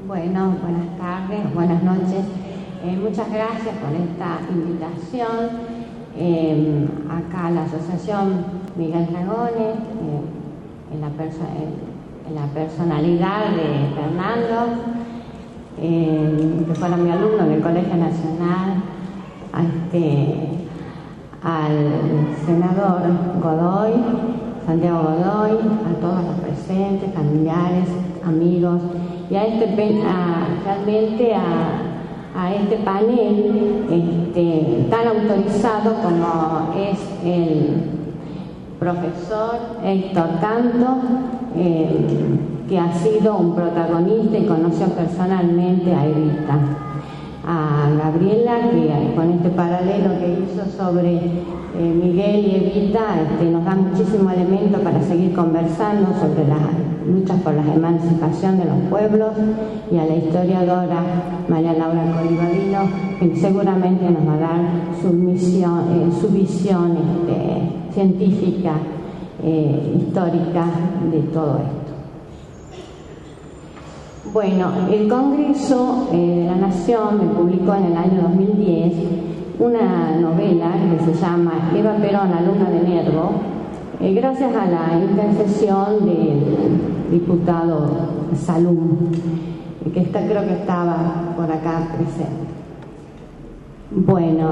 Bueno, buenas tardes, buenas noches. Muchas gracias por esta invitación. Acá la Asociación Miguel Dragones, en la personalidad de Fernando, que fue mi alumno en el Colegio Nacional, al senador Godoy, Santiago Godoy, a todos los presentes, familiares, amigos, y a este panel tan autorizado como es el profesor Héctor Canto, que ha sido un protagonista y conoció personalmente a Evita, a Gabriela, que con este paralelo que hizo sobre Miguel y Evita nos da muchísimo elemento para seguir conversando sobre las luchas por la emancipación de los pueblos, y a la historiadora María Laura Colibadino, que seguramente nos va a dar su visión científica, histórica de todo esto. Bueno, el Congreso de la Nación me publicó en el año 2010 una novela que se llama Eva Perón, alumna de Nervo, gracias a la intercesión del diputado Salum, que creo que estaba por acá presente. Bueno,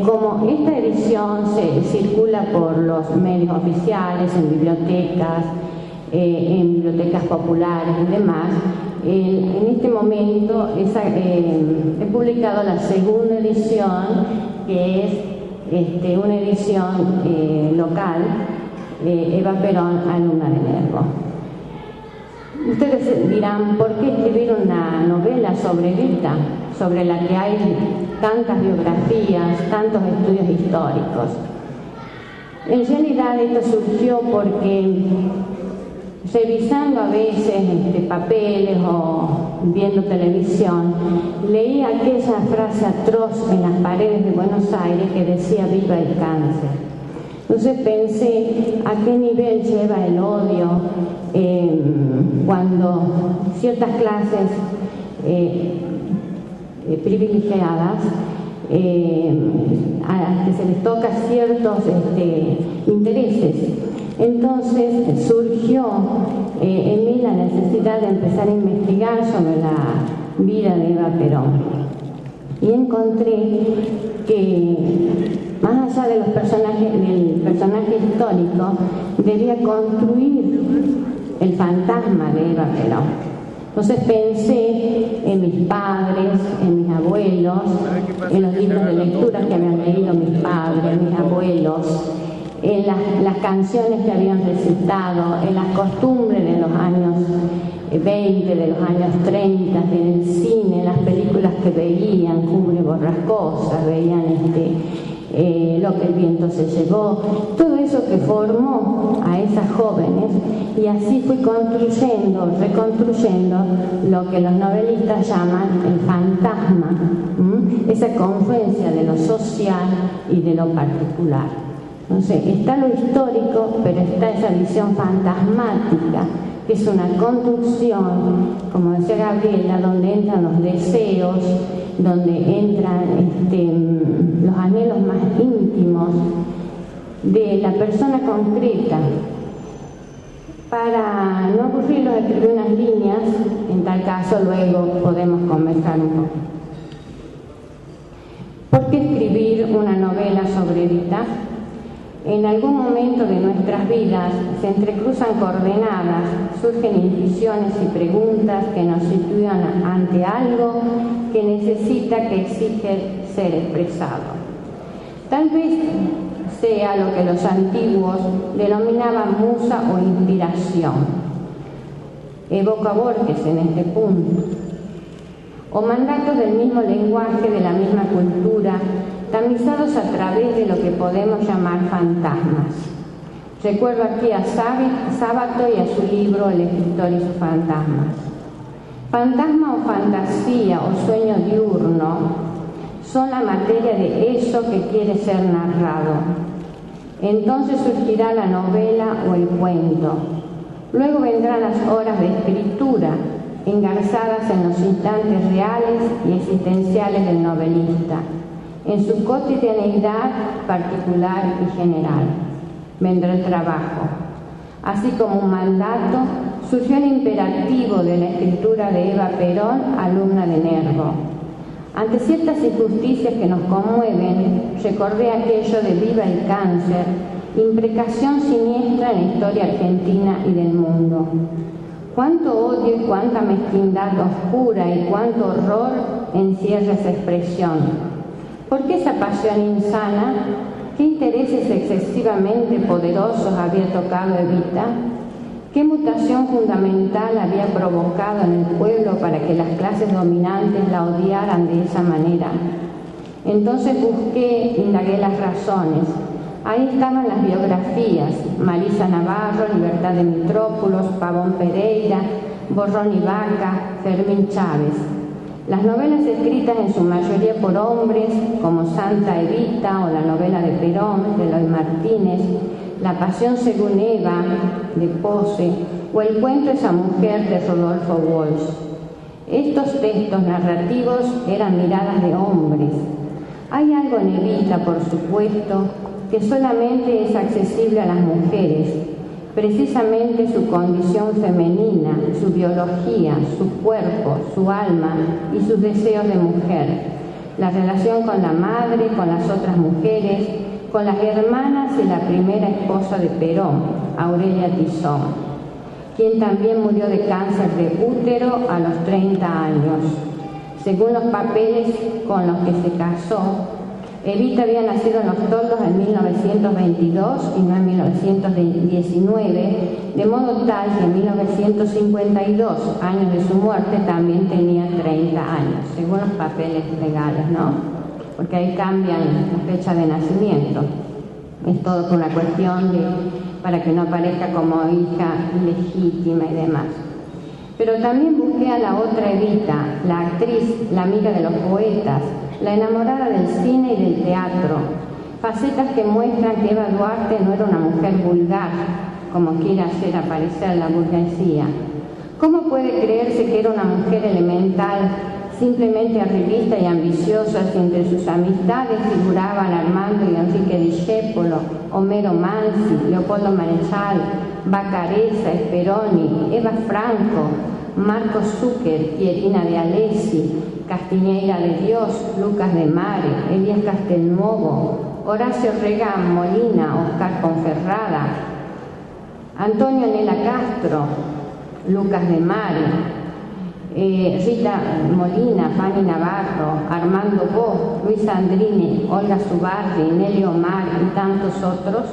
como esta edición se circula por los medios oficiales, en bibliotecas populares y demás, en este momento he publicado la segunda edición, que es una edición local, Eva Perón, alumna de Nervo. Ustedes dirán, ¿por qué escribir una novela sobre Evita, sobre la que hay tantas biografías, tantos estudios históricos? En realidad esto surgió porque, revisando a veces papeles o viendo televisión, leí aquella frase atroz en las paredes de Buenos Aires que decía "viva el cáncer". Entonces pensé a qué nivel lleva el odio cuando ciertas clases privilegiadas, a que se les toca ciertos intereses. Entonces surgió en mí la necesidad de empezar a investigar sobre la vida de Eva Perón, y encontré que más allá de del personaje histórico, debía construir el fantasma de Eva Perón. Entonces pensé en mis padres, en mis abuelos, en los libros de lectura que habían leído mis padres, mis abuelos, en las canciones que habían recitado, en las costumbres de los años 20, de los años 30, en el cine, en las películas que veían, Cumbre Borrascosa, veían Lo que el viento se llevó, todo eso que formó a esas jóvenes, y así fui reconstruyendo lo que los novelistas llaman el fantasma, esa confluencia de lo social y de lo particular. Entonces, está lo histórico, pero está esa visión fantasmática, que es una construcción, como decía Gabriela, donde entran los deseos, donde entran los anhelos más íntimos de la persona concreta. Para no aburrirlos, escribí unas líneas, en tal caso luego podemos conversar un poco. ¿Por qué escribir una novela sobre Evita? En algún momento de nuestras vidas se entrecruzan coordenadas, surgen intuiciones y preguntas que nos sitúan ante algo que necesita, que exige ser expresado. Tal vez sea lo que los antiguos denominaban musa o inspiración. Evoco a Borges en este punto. O mandatos del mismo lenguaje, de la misma cultura, tamizados a través de lo que podemos llamar fantasmas. Recuerdo aquí a Sábato y a su libro El escritor y sus fantasmas. Fantasma o fantasía o sueño diurno son la materia de eso que quiere ser narrado. Entonces surgirá la novela o el cuento. Luego vendrán las horas de escritura, engarzadas en los instantes reales y existenciales del novelista, en su cotidianeidad particular y general. Vendrá el trabajo. Así como un mandato, surgió el imperativo de la escritura de Eva Perón, alumna de Nervo. Ante ciertas injusticias que nos conmueven, recordé aquello de viva el cáncer, imprecación siniestra en la historia argentina y del mundo. Cuánto odio y cuánta mezquindad oscura y cuánto horror encierra esa expresión. ¿Por qué esa pasión insana? ¿Qué intereses excesivamente poderosos había tocado Evita? ¿Qué mutación fundamental había provocado en el pueblo para que las clases dominantes la odiaran de esa manera? Entonces indagué las razones. Ahí estaban las biografías: Marisa Navarro, Libertad de Mitrópolos, Pavón Pereira, Borrón y Vaca, Fermín Chávez. Las novelas escritas en su mayoría por hombres, como Santa Evita o la novela de Perón, de Eloy Martínez, La Pasión según Eva, de Pose, o El cuento de esa mujer, de Rodolfo Walsh. Estos textos narrativos eran miradas de hombres. Hay algo en Evita, por supuesto, que solamente es accesible a las mujeres, precisamente su condición femenina, su biología, su cuerpo, su alma y sus deseos de mujer, la relación con la madre, con las otras mujeres, con las hermanas y la primera esposa de Perón, Aurelia Tizón, quien también murió de cáncer de útero a los 30 años. Según los papeles con los que se casó, Evita había nacido en Los Toldos en 1922 y no en 1919, de modo tal que en 1952, años de su muerte, también tenía 30 años, según los papeles legales, ¿no? Porque ahí cambian la fecha de nacimiento. Es todo por una cuestión para que no aparezca como hija ilegítima y demás. Pero también busqué a la otra Evita, la actriz, la amiga de los poetas, la enamorada del cine y del teatro, facetas que muestran que Eva Duarte no era una mujer vulgar, como quiere hacer aparecer la burguesía. ¿Cómo puede creerse que era una mujer elemental, simplemente arribista y ambiciosa, si entre sus amistades figuraban Armando y Enrique Discépolo, Homero Mansi, Leopoldo Marechal, Bacareza, Speroni, Eva Franco, Marcos Zucker, Pierina de Alessi, Castiñeira de Dios, Lucas de Mare, Elías Castelnuovo, Horacio Regan Molina, Oscar Ponferrada, Antonio Nela Castro, Lucas de Mare, Rita Molina, Fanny Navarro, Armando Bo, Luis Andrini, Olga Zubarri, Nelly Omar y tantos otros,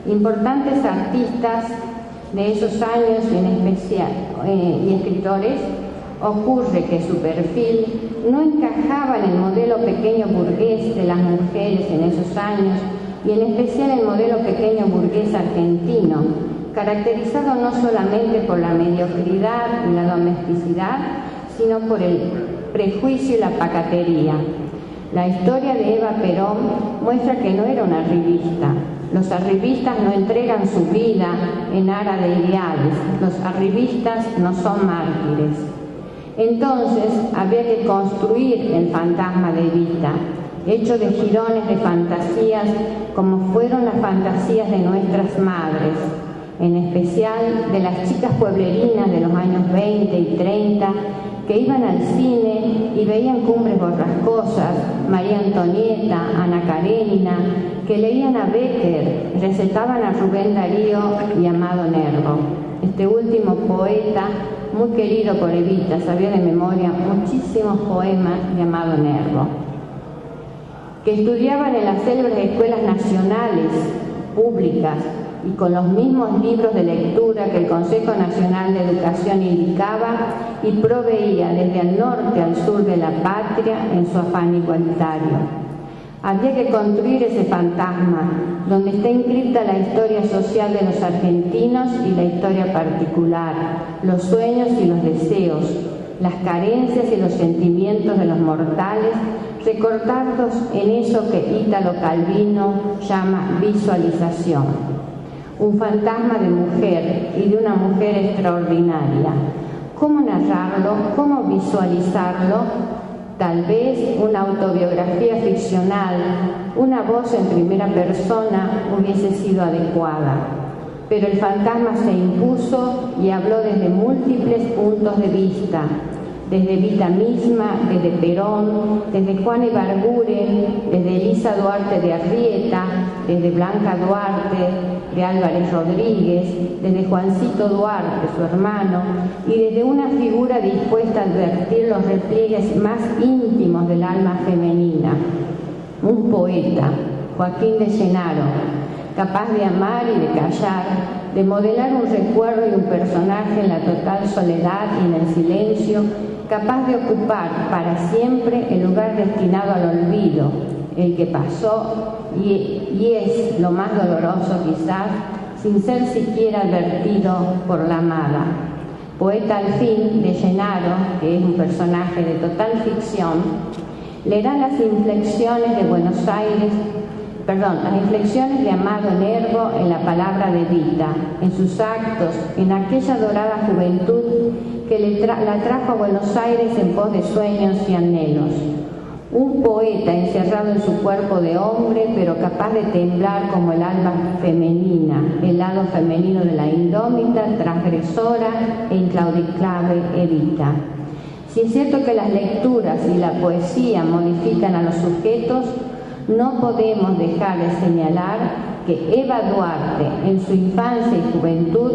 importantes artistas de esos años y en especial y escritores. Ocurre que su perfil no encajaba en el modelo pequeño burgués de las mujeres en esos años y en especial el modelo pequeño burgués argentino, caracterizado no solamente por la mediocridad y la domesticidad, sino por el prejuicio y la pacatería. La historia de Eva Perón muestra que no era una arribista. Los arribistas no entregan su vida en aras de ideales. Los arribistas no son mártires. Entonces había que construir el fantasma de Evita, hecho de jirones de fantasías como fueron las fantasías de nuestras madres, en especial de las chicas pueblerinas de los años 20 y 30 que iban al cine y veían Cumbres Borrascosas, María Antonieta, Ana Karenina, que leían a Becker, recetaban a Rubén Darío y Amado Nervo. Este último poeta, muy querido por Evita, sabía de memoria muchísimos poemas de Amado Nervo, que estudiaban en las célebres escuelas nacionales públicas y con los mismos libros de lectura que el Consejo Nacional de Educación indicaba y proveía desde el norte al sur de la patria en su afán igualitario. Había que construir ese fantasma, donde está inscrita la historia social de los argentinos y la historia particular, los sueños y los deseos, las carencias y los sentimientos de los mortales, recortados en eso que Ítalo Calvino llama visualización. Un fantasma de mujer y de una mujer extraordinaria, ¿Cómo narrarlo? ¿Cómo visualizarlo? Tal vez una autobiografía ficcional, una voz en primera persona hubiese sido adecuada, pero el fantasma se impuso y habló desde múltiples puntos de vista, desde Evita misma, desde Perón, desde Juan Ibarguren, desde Elisa Duarte de Arrieta, desde Blanca Duarte, de Álvarez Rodríguez, desde Juancito Duarte, su hermano, y desde una figura dispuesta a advertir los repliegues más íntimos del alma femenina, un poeta, Joaquín de Llenaro, capaz de amar y de callar, de modelar un recuerdo y un personaje en la total soledad y en el silencio, capaz de ocupar para siempre el lugar destinado al olvido, el que pasó y es lo más doloroso quizás, sin ser siquiera advertido por la amada. Poeta al fin de Llenaro, que es un personaje de total ficción, leerá las inflexiones de Buenos Aires, las inflexiones de Amado Nervo en la palabra de Evita, en sus actos, en aquella dorada juventud que la trajo a Buenos Aires en pos de sueños y anhelos. Un poeta encerrado en su cuerpo de hombre, pero capaz de temblar como el alma femenina, el lado femenino de la indómita, transgresora e inclaudicable Evita. Si es cierto que las lecturas y la poesía modifican a los sujetos, no podemos dejar de señalar que Eva Duarte, en su infancia y juventud,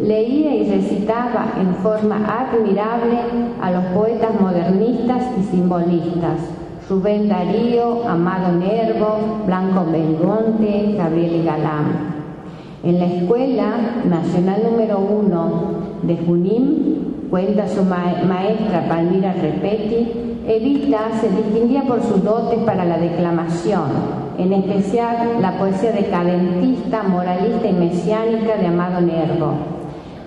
leía y recitaba en forma admirable a los poetas modernistas y simbolistas, Rubén Darío, Amado Nervo, Blanco Belmonte, Gabriel Galán. En la Escuela Nacional número 1 de Junín, cuenta su maestra Palmira Repetti, Evita se distinguía por sus dotes para la declamación, en especial la poesía decadentista, moralista y mesiánica de Amado Nervo.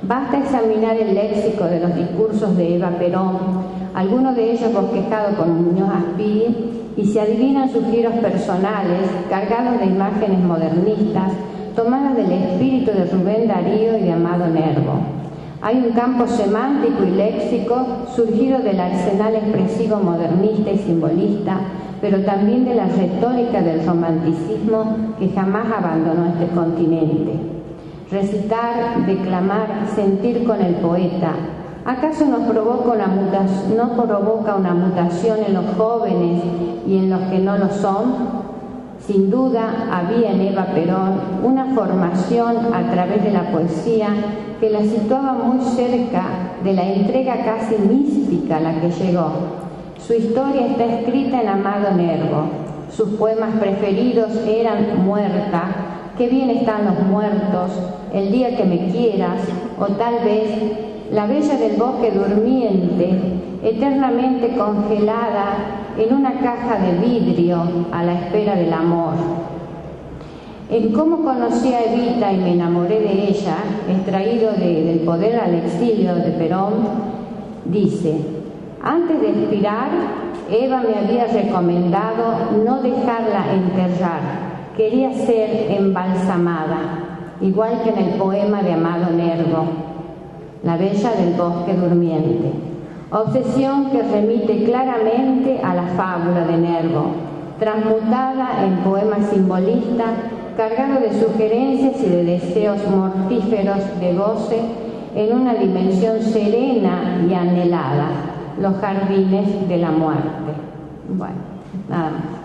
Basta examinar el léxico de los discursos de Eva Perón, algunos de ellos bosquejados por Muñoz Aspiri, y se adivinan sus giros personales, cargados de imágenes modernistas, tomadas del espíritu de Rubén Darío y de Amado Nervo. Hay un campo semántico y léxico surgido del arsenal expresivo modernista y simbolista, pero también de la retórica del romanticismo que jamás abandonó este continente. Recitar, declamar, sentir con el poeta, ¿acaso no provoca una mutación en los jóvenes y en los que no lo son? Sin duda había en Eva Perón una formación a través de la poesía que la situaba muy cerca de la entrega casi mística a la que llegó. Su historia está escrita en Amado Nervo. Sus poemas preferidos eran Muerta, Qué bien están los muertos, El día que me quieras, o tal vez La bella del bosque durmiente, eternamente congelada en una caja de vidrio a la espera del amor. En Cómo conocí a Evita y me enamoré de ella, extraído del Poder al exilio de Perón, dice: antes de expirar, Eva me había recomendado no dejarla enterrar, quería ser embalsamada, igual que en el poema de Amado Nervo, La bella del bosque durmiente. Obsesión que remite claramente a la fábula de Nervo, transmutada en poema simbolista, cargado de sugerencias y de deseos mortíferos de goce en una dimensión serena y anhelada, los jardines de la muerte. Bueno, nada más.